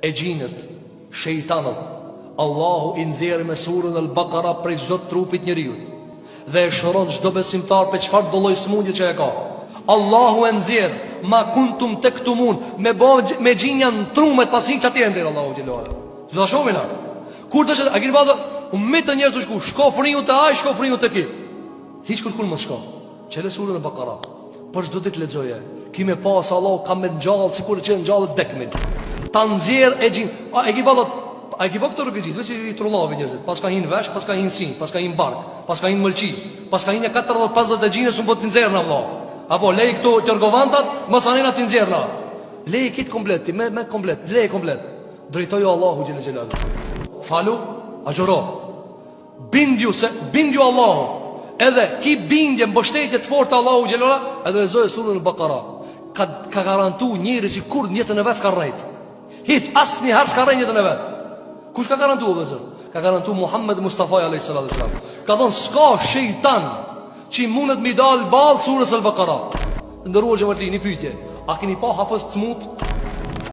e gjinët, shejtanët, Allahu i nxjerr me surën Al-Baqara prej çdo trupit njeriu dhe e shëron çdo besimtar për çfarë do lloj smundje që e ka. Allahu e nxjerr ma kuntum tektumun me gjinja në trumet pasi çati e nxjerr Allahu xhelal. Do ta shohim na. Kur do të agir vado, ummet njerëz të shko friu te ai, shko friu te ki. Hiç kurkun mos shko. Çelë surën Al-Baqara. Por çdo ditë lexoje. Kimë pas Allahu ka me ngjall sikur që ngjallët dekmin. Ta nxjerr e gjin. E ki vado. A ki bëk të rrugë gjithë, i trullovi njerëzit. Pas ka hin vesh, pas ka hin sin, pas ka hin bark, pas ka hin mëlçi, pas ka hin 40-50 e gjinës un po të nxjerrna vëlla. Apo lej këtu tërgovantat, mos anena të nxjerrna. Lej kit komplet, me komplet, lej komplet. Drejtoju Allahu xhelal xhelal. Falu, agjëro. Bindju Allahu. Edhe ki bindje mbështetje të fortë Allahu xhelal, edhe lexoj surën Al-Baqara. Ka garantu njëri që kur në jetën e vet ka rrejt. Hiç asnjëherë s'ka rrejt jetën e vet. Kush ka garantu vëzër? Ka garantu Muhammed Mustafa a.s. Ka thonë s'ka shejtan që i mundet mi dal balë surës Al-Baqara. Ndërruar gjëmatli, një pyetje. A keni pa hafës të smut?